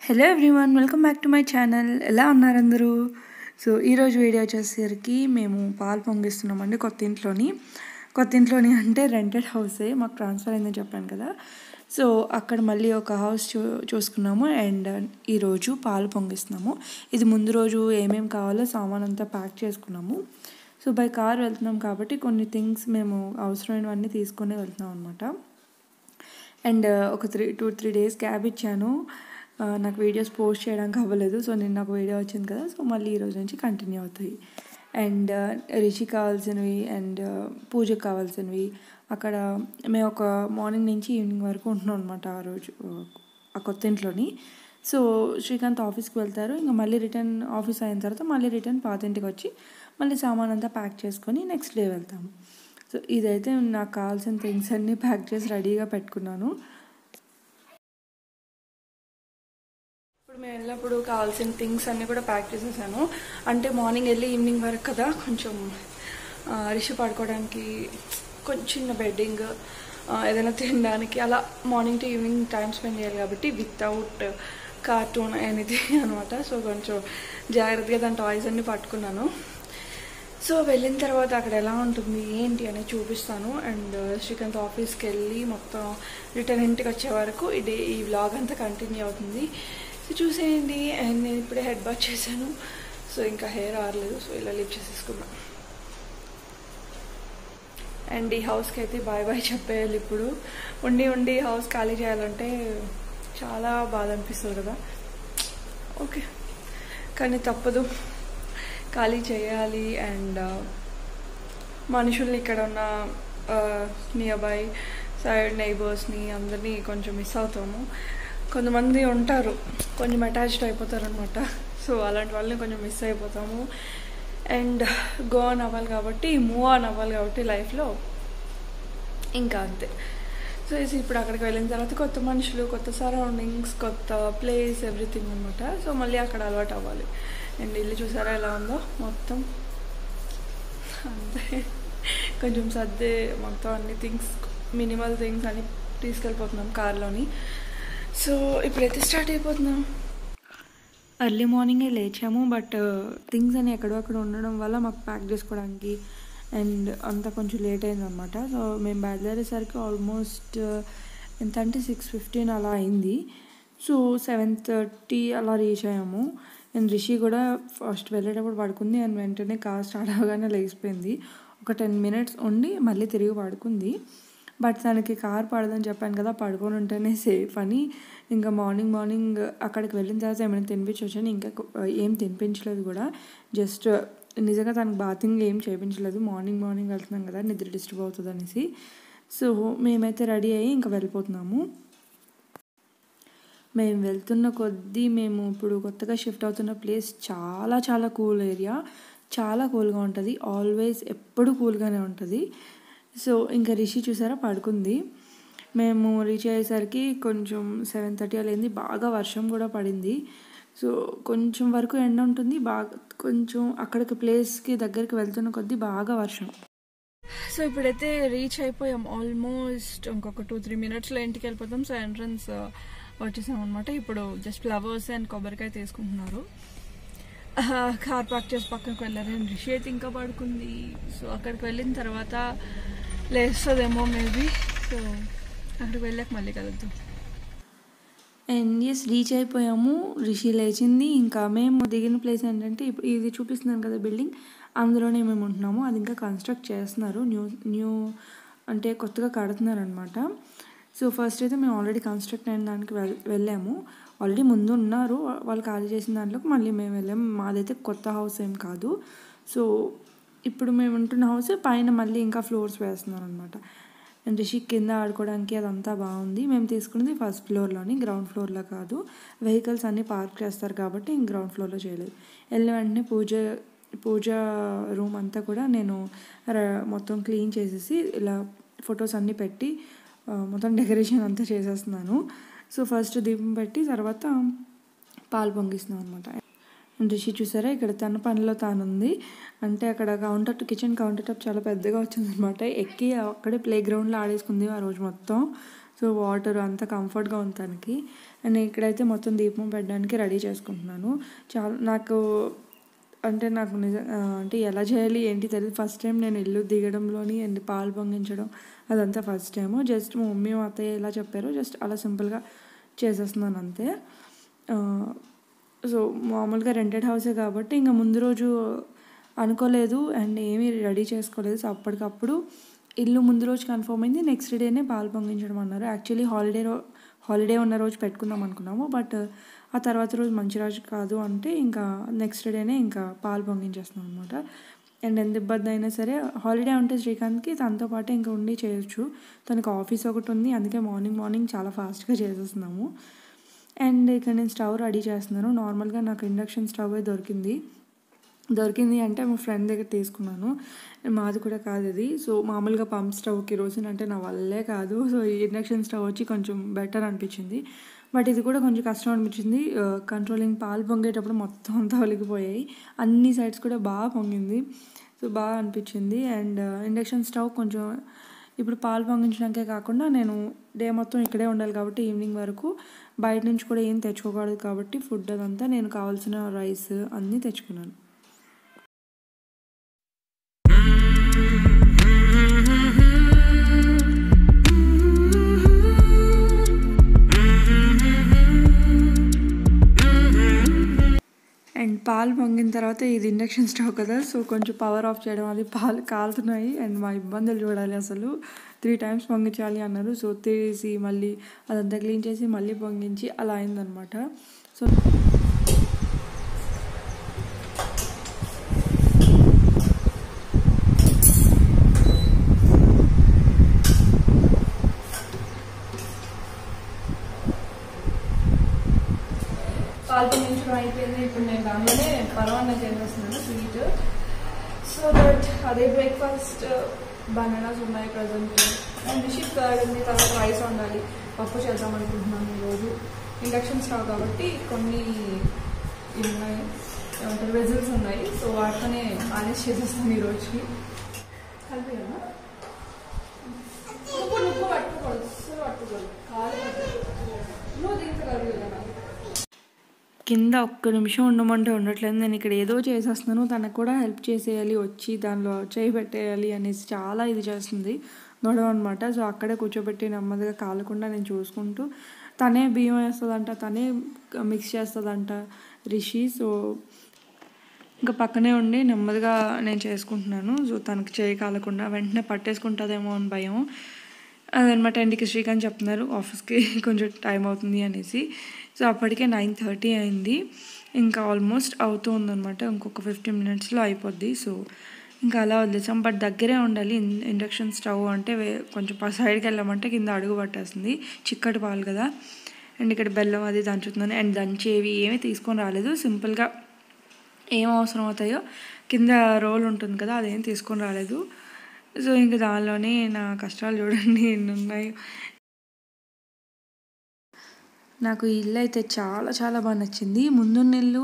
Hello everyone, welcome back to my channel. ఎలా ఉన్నారు అందరూ? సో ఈరోజు వీడియో వచ్చేసరికి మేము పాలు పొంగిస్తున్నామండి కొత్త ఇంట్లోని అంటే రెంటెడ్ హౌసే, మాకు ట్రాన్స్ఫర్ అయిందని చెప్పాను కదా. సో అక్కడ మళ్ళీ ఒక హౌస్ చూసుకున్నాము అండ్ ఈరోజు పాలు పొంగిస్తున్నాము. ఇది ముందు రోజు ఏమేమి కావాలో సామాన్ అంతా ప్యాక్ చేసుకున్నాము. సో బై కార్ వెళ్తున్నాం కాబట్టి కొన్ని థింగ్స్ మేము అవసరమైనవన్నీ తీసుకొని వెళ్తున్నాం అనమాట. అండ్ ఒక 2-3 డేస్ క్యాబ్ ఇచ్చాను, నాకు వీడియోస్ పోస్ట్ చేయడానికి అవ్వలేదు. సో నిన్న ఒక వీడియో వచ్చింది కదా, సో మళ్ళీ ఈరోజు నుంచి కంటిన్యూ అవుతాయి. అండ్ రిషి కావాల్సినవి అండ్ పూజకు కావాల్సినవి అక్కడ మేము ఒక మార్నింగ్ నుంచి ఈవినింగ్ వరకు ఉంటున్నాం అనమాట ఆ రోజు ఆ కొత్త ఇంట్లోని. సో శ్రీకాంత్ ఆఫీస్కి వెళ్తారు, ఇంకా మళ్ళీ రిటర్న్ ఆఫీస్ అయిన తర్వాత మళ్ళీ రిటర్న్ పాత ఇంటికి వచ్చి మళ్ళీ సామాన్ అంతా ప్యాక్ చేసుకొని నెక్స్ట్ డే వెళ్తాము. సో ఇదైతే నాకు కావాల్సిన థింగ్స్ అన్నీ ప్యాక్ చేసి రెడీగా పెట్టుకున్నాను. ఇప్పుడు మేము వెళ్ళినప్పుడు కావాల్సిన థింగ్స్ అన్నీ కూడా ప్యాక్ చేసేసాను. అంటే మార్నింగ్ వెళ్ళి ఈవినింగ్ వరకు కదా, కొంచెం రిషి పడుకోవడానికి కొంచెం చిన్న బెడ్డింగ్, ఏదైనా తినడానికి అలా morning to evening time spend చేయాలి కాబట్టి వితౌట్ కార్టూన్ ఎనీథింగ్ అనమాట. సో కొంచెం జాగ్రత్తగా దాని టాయ్స్ అన్నీ పట్టుకున్నాను. సో వెళ్ళిన తర్వాత అక్కడ ఎలా ఉంటుంది ఏంటి అనేది చూపిస్తాను. అండ్ శ్రీకాంత్ ఆఫీస్కి వెళ్ళి మొత్తం రిటర్న్ ఇంటికి వచ్చే వరకు ఈ వ్లాగ్ అంతా కంటిన్యూ అవుతుంది. సో చూసేయండి. అండ్ నేను ఇప్పుడే హెడ్ బాత్ చేశాను, సో ఇంకా హెయిర్ ఆరలేదు, సో ఇలా లిప్ చేసేసుకున్నాను. అండ్ ఈ హౌస్కి అయితే బాయ్ బాయ్ చెప్పేయాలి. ఇప్పుడు ఉండి హౌస్ ఖాళీ చేయాలంటే చాలా బాధ అనిపిస్తుంది కదా. ఓకే, కానీ తప్పదు, ఖాళీ చేయాలి. అండ్ మనుషుల్ని ఇక్కడ ఉన్న నియర్ బై సైడ్ నైబర్స్ని అందరినీ కొంచెం మిస్ అవుతాము. కొంతమంది ఉంటారు కొంచెం అటాచ్డ్ అయిపోతారు అనమాట. సో అలాంటి వాళ్ళని కొంచెం మిస్ అయిపోతాము. అండ్ గో ఆన్ అవ్వాలి కాబట్టి, మూవ్ ఆన్ అవ్వాలి కాబట్టి లైఫ్లో, ఇంకా అంతే. సో ఇప్పుడు అక్కడికి వెళ్ళిన తర్వాత కొత్త మనుషులు, కొత్త సరౌండింగ్స్, కొత్త ప్లేస్, ఎవ్రీథింగ్ అనమాట. సో మళ్ళీ అక్కడ అలవాటు అవ్వాలి. అండ్ ఇల్లు చూసారా ఎలా ఉందో, మొత్తం అంతే. కొంచెం సర్దే మొత్తం అన్ని థింగ్స్, మినిమల్ థింగ్స్ అన్ని తీసుకెళ్ళిపోతున్నాం కార్లోని. సో ఇప్పుడైతే స్టార్ట్ అయిపోతున్నాం. ఎర్లీ మార్నింగే లేచాము, బట్ థింగ్స్ అని ఎక్కడో అక్కడ ఉండడం వల్ల మాకు ప్యాక్ చేసుకోవడానికి అండ్ అంతా కొంచెం లేట్ అయిందనమాట. సో మేము బయలుదేరేసరికి ఆల్మోస్ట్ ఎంత అంటే 6:15 అలా అయింది. సో 7:30 అలా రీచ్ అయ్యాము. అండ్ రిషి కూడా ఫస్ట్ వెళ్ళేటప్పుడు పడుకుంది అండ్ వెంటనే కార్ స్టార్ట్ అవగానే లేచిపోయింది. ఒక 10 minutes ఉండి మళ్ళీ తిరిగి పడుకుంది. బట్ తనకి కార్ పడదని చెప్పాను కదా, పడుకొని ఉంటేనే సేఫ్ అని. ఇంకా మార్నింగ్ అక్కడికి వెళ్ళిన తర్వాత ఏమైనా తినిపించవచ్చని ఇంకా ఏం తినిపించలేదు కూడా. జస్ట్ నిజంగా తనకు బాతింగ్ ఏం చేయించలేదు, మార్నింగ్ వెళ్తున్నాం కదా నిద్ర డిస్టర్బ్ అవుతుంది అనేసి. సో మేమైతే రెడీ అయ్యి ఇంకా వెళ్ళిపోతున్నాము. మేము వెళ్తున్న కొద్దీ మేము ఇప్పుడు కొత్తగా షిఫ్ట్ అవుతున్న ప్లేస్ చాలా కూల్ ఏరియా, చాలా కూల్గా ఉంటుంది. ఆల్వేస్ ఎప్పుడు కూల్గానే ఉంటుంది. సో ఇంకా రిషి చూసారా పడుకుంది. మేము రీచ్ అయ్యేసరికి కొంచెం 7:30 అలా అయింది. బాగా వర్షం కూడా పడింది. సో కొంచెం వరకు ఎండ ఉంటుంది, బాగా కొంచెం అక్కడికి ప్లేస్కి దగ్గరికి వెళ్తున్న కొద్దీ బాగా వర్షం. సో ఇప్పుడైతే రీచ్ అయిపోయాం ఆల్మోస్ట్. ఇంకొక 2-3 minutesలో ఇంటికి వెళ్ళిపోతాం. సో ఎంట్రన్స్ వచ్చేసాం అనమాట. ఇప్పుడు జస్ట్ ఫ్లవర్స్ అండ్ కొబ్బరికాయ తీసుకుంటున్నారు. కార్ పార్క్ చేసి పక్కనకి వెళ్ళారు. అండ్ రిషి అయితే ఇంకా పడుకుంది. సో అక్కడికి వెళ్ళిన తర్వాత లేస్తుందేమో మేబీ. సో అక్కడికి వెళ్ళాక మళ్ళీ కలుద్దాం. అండ్ రీచ్ అయిపోయాము. రిషి లేచింది. ఇంకా మేము దిగిన ప్లేస్ ఏంటంటే ఇప్పుడు ఇది చూపిస్తున్నాను కదా బిల్డింగ్, అందులోనే మేము ఉంటున్నాము. అది ఇంకా కన్స్ట్రక్ట్ చేస్తున్నారు, న్యూ అంటే కొత్తగా కడుతున్నారు అనమాట. సో ఫస్ట్ అయితే మేము ఆల్రెడీ కన్స్ట్రక్ట్ అయిన దానికి వెళ్ళాము. ఆల్రెడీ ముందు ఉన్నారు వాళ్ళు ఖాళీ చేసిన దాంట్లోకి మళ్ళీ మేము వెళ్ళాము. మాదైతే కొత్త హౌస్ ఏం కాదు. సో ఇప్పుడు మేము ఉంటున్న హౌస్ పైన మళ్ళీ ఇంకా ఫ్లోర్స్ వేస్తున్నారు అనమాట. అండ్ రిషి కింద ఆడుకోవడానికి అదంతా బాగుంది. మేము తీసుకున్నది ఫస్ట్ ఫ్లోర్లోని, గ్రౌండ్ ఫ్లోర్లో కాదు. వెహికల్స్ అన్నీ పార్క్ చేస్తారు కాబట్టి ఇంక గ్రౌండ్ ఫ్లోర్లో చేయలేదు. వెళ్ళిన వెంటనే పూజ రూమ్ అంతా కూడా నేను మొత్తం క్లీన్ చేసేసి ఇలా ఫొటోస్ అన్నీ పెట్టి మొత్తం డెకరేషన్ అంతా చేసేస్తున్నాను. సో ఫస్ట్ దీపం పెట్టి తర్వాత పాలు పొంగిస్తున్నాం అనమాట. రిషి చూసారా ఇక్కడ తన పనిలో తానుంది. అంటే అక్కడ కిచెన్ కౌంటర్ టాప్ చాలా పెద్దగా వచ్చిందనమాట. ఎక్కి అక్కడే ప్లే గ్రౌండ్లో ఆడేసుకుంది ఆ రోజు మొత్తం. సో వాటర్ అంతా కంఫర్ట్గా ఉంది తనకి. అండ్ ఇక్కడైతే మొత్తం దీపం పెట్టడానికి రెడీ చేసుకుంటున్నాను. నాకు అంటే ఎలా చేయాలి ఏంటి తెలియదు. ఫస్ట్ టైం నేను ఇల్లు దిగడంలోని అండ్ పాలు పొంగించడం అదంతా ఫస్ట్ టైము. జస్ట్ మా మమ్మీ మా అత్తయ్య ఎలా చెప్పారో జస్ట్ అలా సింపుల్గా చేసేస్తున్నాను అంతే. సో మామూలుగా రెంటెడ్ హౌసే కాబట్టి ఇంకా ముందు రోజు అనుకోలేదు అండ్ ఏమీ రెడీ చేసుకోలేదు. సో అప్పటికప్పుడు ఇల్లు ముందు రోజు కన్ఫర్మ్ అయింది. నెక్స్ట్ డేనే పాలు పొంగించడం అన్నారు. యాక్చువల్లీ హాలిడే ఉన్న రోజు పెట్టుకుందాం అనుకున్నాము. బట్ ఆ తర్వాత రోజు మంచి రోజు కాదు అంటే ఇంకా నెక్స్ట్ డేనే ఇంకా పాలు పొంగించేస్తున్నాం అనమాట. అండ్ ఎంత ఇబ్బంది అయినా సరే హాలిడే ఉంటే శ్రీకాంత్కి తనతో పాటు ఇంకా ఉండి చేయొచ్చు. తనకు ఆఫీస్ ఒకటి ఉంది, అందుకే మార్నింగ్ చాలా ఫాస్ట్గా చేసేస్తున్నాము. అండ్ ఇక్కడ నేను స్టవ్ రెడీ చేస్తున్నాను. నార్మల్గా నాకు ఇండక్షన్ స్టవ్ దొరికింది అంటే మా ఫ్రెండ్ దగ్గర తీసుకున్నాను. మాది కూడా కాదు ఇది. సో మామూలుగా పంప్ స్టవ్ కిరోసిన్ అంటే నా వల్లే కాదు. సో ఈ ఇండక్షన్ స్టవ్ వచ్చి కొంచెం బెటర్ అనిపించింది. బట్ ఇది కూడా కొంచెం కష్టం అనిపించింది. కంట్రోలింగ్ పాలు పొంగేటప్పుడు మొత్తం అంతా ఒలిగిపోయాయి. అన్ని సైడ్స్ కూడా బాగా పొంగింది. సో బాగా అనిపించింది. అండ్ ఇండక్షన్ స్టవ్ కొంచెం ఇప్పుడు పాలు పొంగించడానికే కాకుండా నేను డే మొత్తం ఇక్కడే ఉండాలి కాబట్టి ఈవినింగ్ వరకు బయట నుంచి కూడా ఏం తెచ్చుకోకూడదు కాబట్టి ఫుడ్ అదంతా నేను కావాల్సిన రైస్ అన్నీ తెచ్చుకున్నాను. అండ్ పాలు పొంగిన తర్వాత ఇది ఇండక్షన్ స్టవ్ కదా, సో కొంచెం పవర్ ఆఫ్ చేయడం, అది పాలు కాలుతున్నాయి అండ్ మా ఇబ్బందులు చూడాలి. అసలు 3 times పొంగించాలి అన్నారు. సో తీసి మళ్ళీ అదంతా క్లీన్ చేసి మళ్ళీ పొంగించి అలా అయిందనమాట. సో పాలు పొంగించడం అయిపోయింది. ఇప్పుడు నేను దానిలోనే పరమాన్నం చేసేస్తున్నాను స్వీట్. సో దట్ అదే బ్రేక్ఫాస్ట్ బనానాస్ ఉన్నాయి ప్రజెంట్. అండ్ షిఫ్ట్ ఉంది, తర్వాత రైస్ వండాలి, పప్పు చేద్దాం అనుకుంటున్నాను ఈరోజు. ఇండక్షన్ స్టవ్ కాబట్టి కొన్ని ఉన్నాయి వెజిల్స్ ఉన్నాయి. సో వాటితోనే మేనేజ్ చేసేస్తాను ఈరోజుకి. కలిపి కదా నువ్వు పట్టుకోదు, పట్టుకోదు కాలు నువ్వు దీంట్లో కలిపి కదా. కింద ఒక్క నిమిషం ఉండమంటే ఉండట్లేదు. నేను ఇక్కడ ఏదో చేసేస్తున్నాను, తనకు కూడా హెల్ప్ చేసేయాలి, వచ్చి దానిలో చేయి పెట్టేయాలి అనేసి చాలా ఇది చేస్తుంది గొడవ అనమాట. సో అక్కడే కూర్చోబెట్టి నెమ్మదిగా కాలకుండా నేను చూసుకుంటూ, తనే బియ్యం వేస్తుందంట, తనే మిక్స్ చేస్తుందంట రిషి. సో ఇంకా పక్కనే ఉండి నెమ్మదిగా నేను చేసుకుంటున్నాను. సో తనకి చేయి కాలకుండా వెంటనే పట్టేసుకుంటుందేమో అని భయం అదనమాట. ఇంటికి శ్రీకాంత్ చెప్తున్నారు ఆఫీస్కి కొంచెం టైం అవుతుంది అనేసి. సో అప్పటికే 9:30 అయింది. ఇంకా ఆల్మోస్ట్ అవుతూ ఉందన్నమాట. ఇంకొక 15 minutesలో అయిపోద్ది. సో ఇంకా అలా వదిలేసాం. బట్ దగ్గరే ఉండాలి. ఇండక్షన్ స్టవ్ అంటే కొంచెం సైడ్కి వెళ్ళామంటే కింద అడుగు పట్టేస్తుంది, చిక్కటి పాలు కదా. అండ్ ఇక్కడ బెల్లం అది దంచుతున్నాను. అండ్ దంచేవి ఏమీ తీసుకొని రాలేదు. సింపుల్గా ఏం అవసరం అవుతాయో కింద రోల్ ఉంటుంది కదా, అదేం తీసుకొని రాలేదు. సో ఇంకా దానిలోనే నా కష్టాలు చూడండి ఎన్ని ఉన్నాయి. నాకు ఈ ఇల్లు అయితే చాలా చాలా బాగా నచ్చింది. ముందున్న ఇల్లు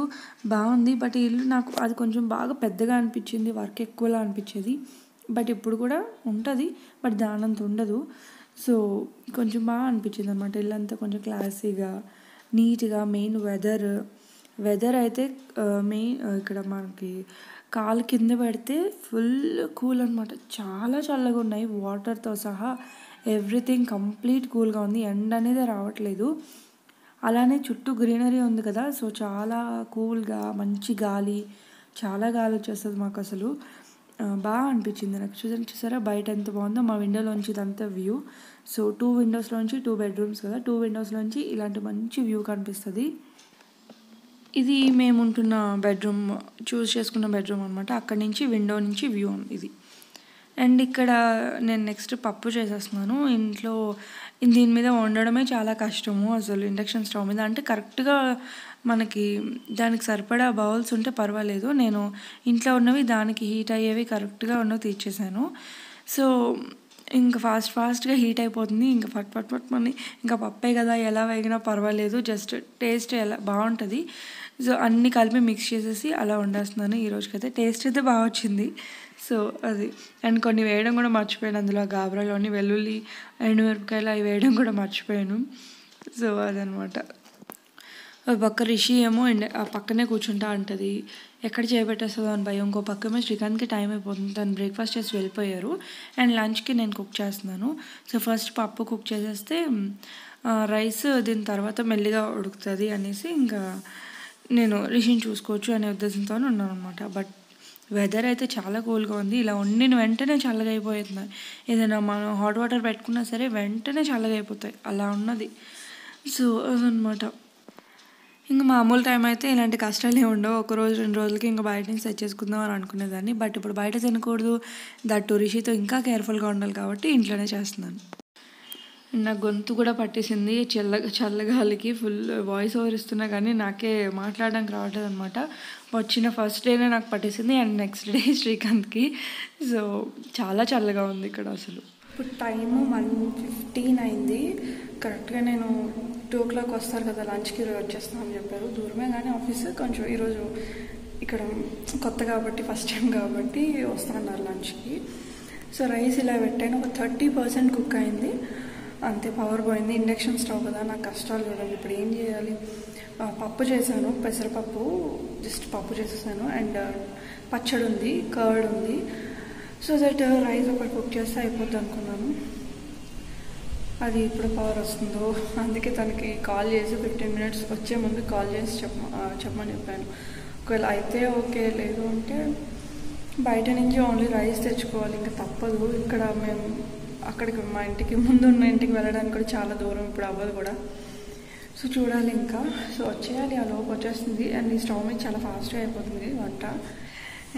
బాగుంది, బట్ ఈ ఇల్లు నాకు అది కొంచెం బాగా పెద్దగా అనిపించింది, వర్క్ ఎక్కువలా అనిపించేది. బట్ ఇప్పుడు కూడా ఉంటుంది, బట్ దానంత ఉండదు. సో కొంచెం బాగా అనిపించింది అనమాట. ఇల్లు అంతా కొంచెం క్లాసీగా నీట్గా. మెయిన్ వెదర్ అయితే ఇక్కడ మనకి కాలు కింద పెడితే ఫుల్ కూల్ అనమాట. చాలా చల్లగా ఉన్నాయి, వాటర్తో సహా ఎవ్రీథింగ్ కంప్లీట్ కూల్గా ఉంది. ఎండ అనేది రావట్లేదు. అలానే చుట్టూ గ్రీనరీ ఉంది కదా, సో చాలా కూల్గా మంచి గాలి, చాలా గాలి వచ్చేస్తుంది మాకు. అసలు బాగా అనిపించింది నాకు. చూసారా బయట ఎంత బాగుందో. మా విండోలోంచి ఇదంతా వ్యూ. సో 2 windows-లోంచి 2 bedrooms కదా, 2 windows-లోంచి ఇలాంటి మంచి వ్యూ కనిపిస్తుంది. ఇది మేము ఉంటున్న బెడ్రూమ్, చూస్ చేసుకున్న బెడ్రూమ్ అనమాట. అక్కడి నుంచి విండో నుంచి వ్యూ ఇది. అండ్ ఇక్కడ నేను నెక్స్ట్ పప్పు చేసేస్తున్నాను. ఇంట్లో దీని మీద వండడమే చాలా కష్టము అసలు. ఇండక్షన్ స్టవ్ మీద అంటే కరెక్ట్గా మనకి దానికి సరిపడా బౌల్స్ ఉంటే పర్వాలేదు. నేను ఇంట్లో ఉన్నవి దానికి హీట్ అయ్యేవి కరెక్ట్గా ఉన్నవి తీర్చేసాను. సో ఇంకా ఫాస్ట్గా హీట్ అయిపోతుంది. ఇంకా పట్ మని ఇంకా పప్పే కదా, ఎలా వేగినా పర్వాలేదు, జస్ట్ టేస్ట్ ఎలా బాగుంటుంది. సో అన్నీ కలిపి మిక్స్ చేసేసి అలా వండేస్తున్నాను. ఈ రోజుకైతే టేస్ట్ అయితే బాగా వచ్చింది. సో సో అది అండ్ కొన్ని వేయడం కూడా మర్చిపోయాను, అందులో గాబరాలోని వెల్లుల్లి ఎండుమిరపకాయలు అవి వేయడం కూడా మర్చిపోయాను. సో అదనమాట. పక్క రిషి ఏమో ఆ పక్కనే కూర్చుంటా ఉంటుంది, ఎక్కడ చేయబెట్టేస్తుందో అని భయం. ఇంకో పక్కమో శ్రీకాంత్కి టైం అయిపోతుంది, తను బ్రేక్ఫాస్ట్ చేసి వెళ్ళిపోయారు. అండ్ లంచ్కి నేను కుక్ చేస్తున్నాను. సో ఫస్ట్ పప్పు కుక్ చేసేస్తే రైస్ దీని తర్వాత మెల్లిగా ఉడుకుతుంది అనేసి ఇంకా నేను రిషిని చూసుకోవచ్చు అనే ఉద్దేశంతో ఉన్నాను అనమాట. బట్ వెదర్ అయితే చాలా కూల్గా ఉంది. ఇలా వండిన వెంటనే చల్లగా అయిపోతుంది. ఏదైనా మనం హాట్ వాటర్ పెట్టుకున్నా సరే వెంటనే చల్లగా అయిపోతాయి, అలా ఉన్నది. సో అదనమాట. ఇంకా మామూలు టైం అయితే ఇలాంటి కష్టాలు ఏమి ఉండవు. ఒక రోజు 2 రోజులకి ఇంకా బయట నుంచి సెట్ చేసుకుందాం అని అనుకునేదాన్ని. బట్ ఇప్పుడు బయట తినకూడదు, దట్టు రిషితో ఇంకా కేర్ఫుల్గా ఉండాలి కాబట్టి ఇంట్లోనే చేస్తున్నాను. నా గొంతు కూడా పట్టేసింది చల్లగాలికి. ఫుల్ వాయిస్ ఓవర్ ఇస్తున్నా కానీ నాకే మాట్లాడడానికి రావట్లేదు అనమాట. వచ్చిన ఫస్ట్ డేనే నాకు పట్టేసింది అండ్ నెక్స్ట్ డే శ్రీకాంత్కి. సో చాలా చల్లగా ఉంది ఇక్కడ అసలు. ఇప్పుడు టైము 1:15 అయింది. కరెక్ట్గా నేను 2 o'clock వస్తారు కదా లంచ్కి వచ్చేస్తామని చెప్పారు. దూరమే కానీ ఆఫీస్ కొంచెం ఈరోజు ఇక్కడ కొత్త కాబట్టి ఫస్ట్ టైం కాబట్టి వస్తున్నారు లంచ్కి. సో రైస్ ఇలా పెట్టాను, ఒక 30% కుక్ అయింది అంతే. పవర్ పోయింది, ఇండక్షన్ స్టవ్ కదా, నాకు కష్టాలు చూడాలి. ఇప్పుడు ఏం చేయాలి? పప్పు చేశాను, పెసరపప్పు, జస్ట్ పప్పు చేసేసాను. అండ్ పచ్చడి ఉంది, కర్డ్ ఉంది. సో దట్ రైస్ ఒకటి కుక్ చేస్తే అయిపోద్ది అనుకున్నాను. అది ఇప్పుడు పవర్ వస్తుందో, అందుకే తనకి కాల్ చేసి 15 minutes వచ్చే ముందు కాల్ చేసి చెప్పమని చెప్పాను. ఒకవేళ అయితే ఓకే, లేదు అంటే బయట నుంచి ఓన్లీ రైస్ తెచ్చుకోవాలి, ఇంకా తప్పదు. ఇక్కడ మేము అక్కడికి మా ఇంటికి ముందు ఉన్న ఇంటికి వెళ్ళడానికి కూడా చాలా దూరం, ఇప్పుడు అవ్వదు కూడా. సో చూడాలి ఇంకా. సో వచ్చేయాలి, ఆ లోపు వచ్చేస్తుంది. అండ్ ఈ స్టవ్ మీద చాలా ఫాస్ట్గా అయిపోతుంది వంట.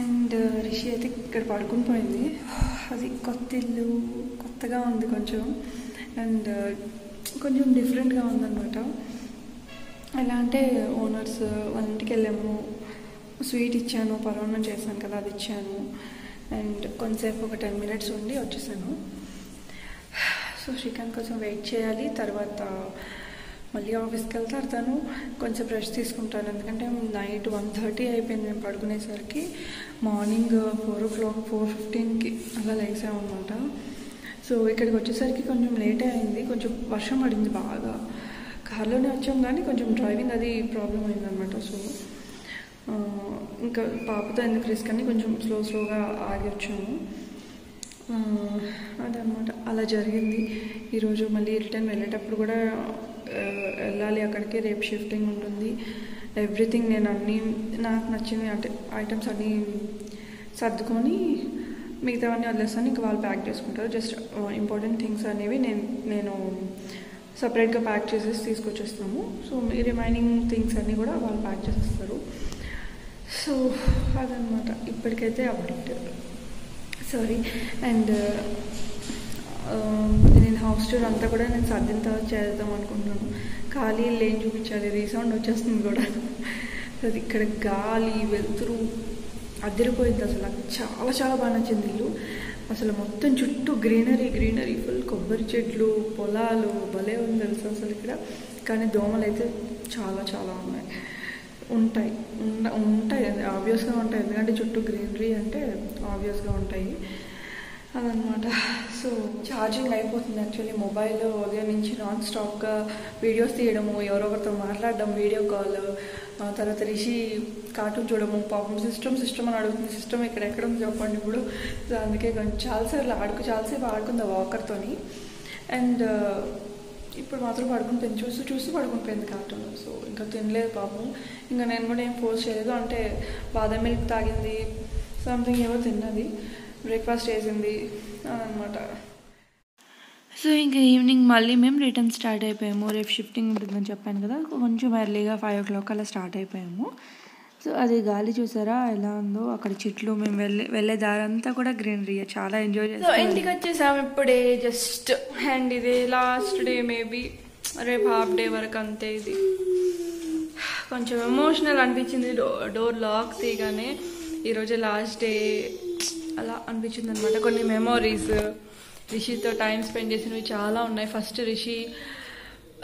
అండ్ రిషి అయితే ఇక్కడ పడుకుని పోయింది. అది కొత్త ఇల్లు, కొత్తగా ఉంది కొంచెం, అండ్ కొంచెం డిఫరెంట్గా ఉందన్నమాట. ఎలా అంటే ఓనర్స్ వాళ్ళ ఇంటికి వెళ్ళాము, స్వీట్ ఇచ్చాను, పరమాన్నం చేశాను కదా అది ఇచ్చాను. అండ్ కొంతసేపు ఒక 10 minutes ఉండి వచ్చేసాను. సో శ్రీకాంత్ కోసం వెయిట్ చేయాలి. తర్వాత మళ్ళీ ఆఫీస్కి వెళ్తారు తను. కొంచెం రెస్ట్ తీసుకుంటాను, ఎందుకంటే నైట్ 1:30 అయిపోయింది మేము పడుకునేసరికి. మార్నింగ్ 4 o'clock 4:15కి అలా లేసామన్నమాట. సో ఇక్కడికి వచ్చేసరికి కొంచెం లేటే అయింది, కొంచెం వర్షం పడింది బాగా. కార్లోనే వచ్చాం కానీ కొంచెం డ్రైవింగ్ అది ప్రాబ్లం అయిందనమాట. సో ఇంకా పాపతో ఎందుకు రిస్క్ అని కొంచెం స్లోగా ఆగి వచ్చాము. అదనమాట, అలా జరిగింది. ఈరోజు మళ్ళీ రిటర్న్ వెళ్ళేటప్పుడు కూడా వెళ్ళాలి అక్కడికి. రేపు షిఫ్టింగ్ ఉంటుంది. ఎవ్రీథింగ్ నేను అన్నీ నాకు నచ్చినవి అంటే ఐటమ్స్ అన్నీ సర్దుకొని మిగతావన్నీ వదిలేస్తాను, ఇంకా వాళ్ళు ప్యాక్ చేసుకుంటారు. జస్ట్ ఇంపార్టెంట్ థింగ్స్ అనేవి నేను సపరేట్గా ప్యాక్ చేసేసి తీసుకొచ్చేస్తాము. సో రిమైనింగ్ థింగ్స్ అన్నీ కూడా వాళ్ళు ప్యాక్ చేసేస్తారు. సో అదనమాట ఇప్పటికైతే అప్డేట్. సారీ. అండ్ నేను హౌస్ టూర్ అంతా కూడా నేను సర్దిన తర్వాత చేద్దాం అనుకుంటున్నాను. ఖాళీ ఇల్లు ఏం చూపించాలి, రీసౌండ్ వచ్చేస్తుంది కూడా. అది ఇక్కడ గాలి వెలుతురు అదిరిపోయింది అసలు. నాకు చాలా బాగా నచ్చింది ఇల్లు. అసలు మొత్తం చుట్టూ గ్రీనరీ ఫుల్ కొబ్బరి చెట్లు, పొలాలు, భలే ఉంది తెలుసు అసలు ఇక్కడ. కానీ దోమలు అయితే చాలా ఉంటాయి ఆబ్వియస్గా ఉంటాయి, ఎందుకంటే చుట్టూ గ్రీనరీ అంటే ఆబ్వియస్గా ఉంటాయి అదనమాట. సో ఛార్జింగ్ అయిపోతుంది యాక్చువల్లీ. మొబైల్ ఉదయం నుంచి నాన్ స్టాప్గా వీడియోస్ తీయడము, ఎవరొకరితో మాట్లాడడం, వీడియో కాల్, తర్వాత రిషి కార్టూన్ చూడము. పాపం సిస్టమ్ అని అడుగుతుంది. సిస్టమ్ ఎక్కడ ఉంది చెప్పండి ఇప్పుడు. సో అందుకే కొంచెం చాలాసేపు ఆడుకుంది వాకర్తోని. అండ్ ఇప్పుడు మాత్రం పడుకుని చూస్తూ పడుకునిపోయింది కార్టూన్. సో ఇంకా తినలేదు పాపం. ఇంకా నేను కూడా ఏం ఫోర్స్ చేయలేదు, అంటే బాదం మిల్క్ తాగింది, సంథింగ్ ఏవో తిన్నది, బ్రేక్ఫాస్ట్ చేసింది అనమాట. సో ఇంకా ఈవినింగ్ మళ్ళీ మేము రిటర్న్ స్టార్ట్ అయిపోయాము. రేపు షిఫ్టింగ్ ఉంటుందని చెప్పాను కదా, కొంచెం ఎర్లీగా 5 o'clock అలా స్టార్ట్ అయిపోయాము. సో అది గాలి చూసారా ఎలా ఉందో, అక్కడ చెట్లు, మేము వెళ్ళే దారంతా కూడా గ్రీనరీ, చాలా ఎంజాయ్ చేస్తాం. సో ఇంటికి వచ్చేసాము ఇప్పుడే జస్ట్. అండ్ ఇది లాస్ట్ డే, మేబీ రేపు హాఫ్ డే వరకు అంతే. ఇది కొంచెం ఎమోషనల్ అనిపించింది, డోర్ లాక్ తీయగానే. ఈరోజు లాస్ట్ డే అలా అనిపించింది అనమాట. కొన్ని మెమోరీస్, రిషితో టైం స్పెండ్ చేసినవి చాలా ఉన్నాయి. ఫస్ట్ రిషి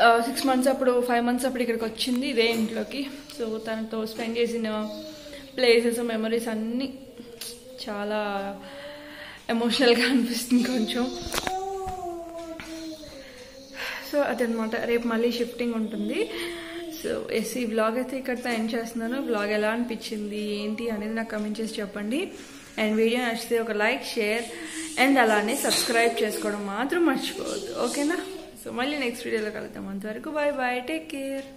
6 months అప్పుడు 5 months అప్పుడు ఇక్కడికి వచ్చింది ఇదే ఇంట్లోకి. సో తనతో స్పెండ్ చేసిన ప్లేసెస్, మెమరీస్ అన్నీ చాలా ఎమోషనల్గా అనిపిస్తుంది కొంచెం. సో అదనమాట, రేపు మళ్ళీ షిఫ్టింగ్ ఉంటుంది. సో ఈ వ్లాగ్ అయితే ఇక్కడితో ఎండ్ చేస్తున్నాను. వ్లాగ్ ఎలా అనిపించింది ఏంటి అనేది నాకు కమెంట్ చేసి చెప్పండి. అండ్ వీడియో నచ్చితే ఒక లైక్, షేర్ అండ్ అలానే సబ్స్క్రైబ్ చేసుకోవడం మాత్రం మర్చిపోవద్దు. ఓకేనా? సో మళ్ళీ నెక్స్ట్ వీడియోలో కలుద్దాం. అంతవరకు బాయ్ బాయ్, టేక్ కేర్.